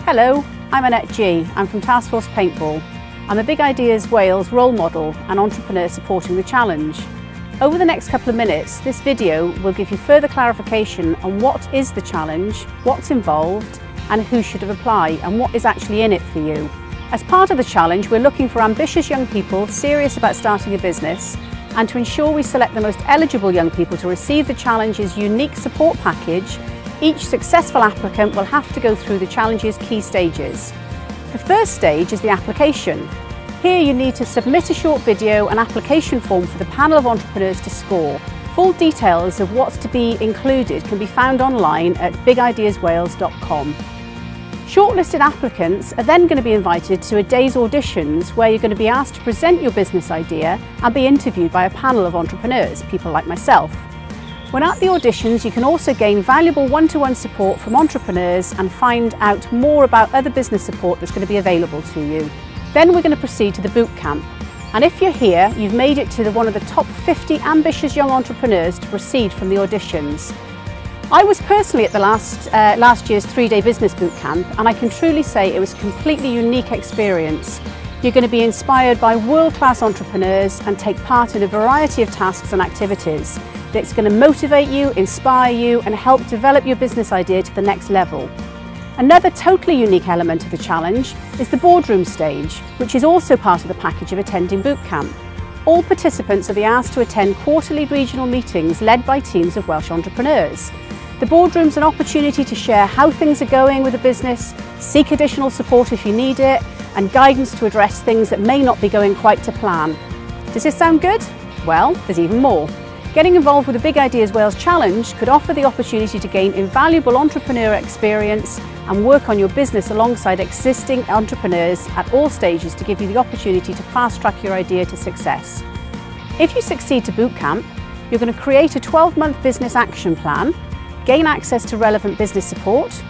Hello, I'm Annette G. I'm from Task Force Paintball. I'm a Big Ideas Wales role model and entrepreneur supporting the challenge. Over the next couple of minutes, this video will give you further clarification on what is the challenge, what's involved, and who should apply, and what is actually in it for you. As part of the challenge, we're looking for ambitious young people serious about starting a business, and to ensure we select the most eligible young people to receive the challenge's unique support package, each successful applicant will have to go through the challenge's key stages. The first stage is the application. Here you need to submit a short video and application form for the panel of entrepreneurs to score. Full details of what's to be included can be found online at bigideaswales.com. Shortlisted applicants are then going to be invited to a day's auditions where you're going to be asked to present your business idea and be interviewed by a panel of entrepreneurs, people like myself. When at the auditions, you can also gain valuable one-to-one support from entrepreneurs and find out more about other business support that's going to be available to you. Then we're going to proceed to the boot camp. And if you're here, you've made it to one of the top 50 ambitious young entrepreneurs to proceed from the auditions. I was personally at the last year's 3-day business boot camp, and I can truly say it was a completely unique experience. You're going to be inspired by world-class entrepreneurs and take part in a variety of tasks and activities that's going to motivate you, inspire you, and help develop your business idea to the next level. Another totally unique element of the challenge is the boardroom stage, which is also part of the package of attending boot camp. All participants will be asked to attend quarterly regional meetings led by teams of Welsh entrepreneurs. The boardroom's an opportunity to share how things are going with the business, seek additional support if you need it, and guidance to address things that may not be going quite to plan. Does this sound good? Well, there's even more. Getting involved with the Big Ideas Wales Challenge could offer the opportunity to gain invaluable entrepreneur experience and work on your business alongside existing entrepreneurs at all stages to give you the opportunity to fast-track your idea to success. If you succeed to boot camp, you're going to create a 12-month business action plan, gain access to relevant business support,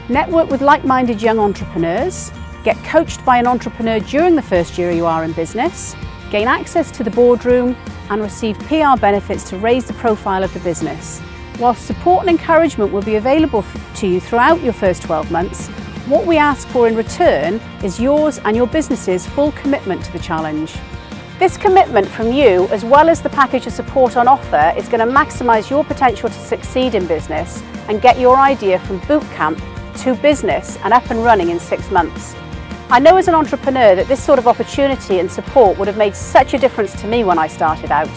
network with like-minded young entrepreneurs, get coached by an entrepreneur during the first year you are in business, gain access to the boardroom, and receive PR benefits to raise the profile of the business. Whilst support and encouragement will be available to you throughout your first 12 months, what we ask for in return is yours and your business's full commitment to the challenge. This commitment from you, as well as the package of support on offer, is going to maximise your potential to succeed in business and get your idea from boot camp to business and up and running in 6 months. I know as an entrepreneur that this sort of opportunity and support would have made such a difference to me when I started out.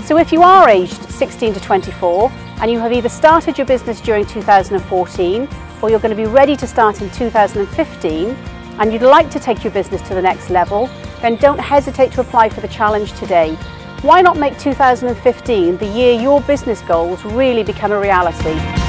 So if you are aged 16 to 24 and you have either started your business during 2014 or you're going to be ready to start in 2015 and you'd like to take your business to the next level, then don't hesitate to apply for the challenge today. Why not make 2015 the year your business goals really become a reality?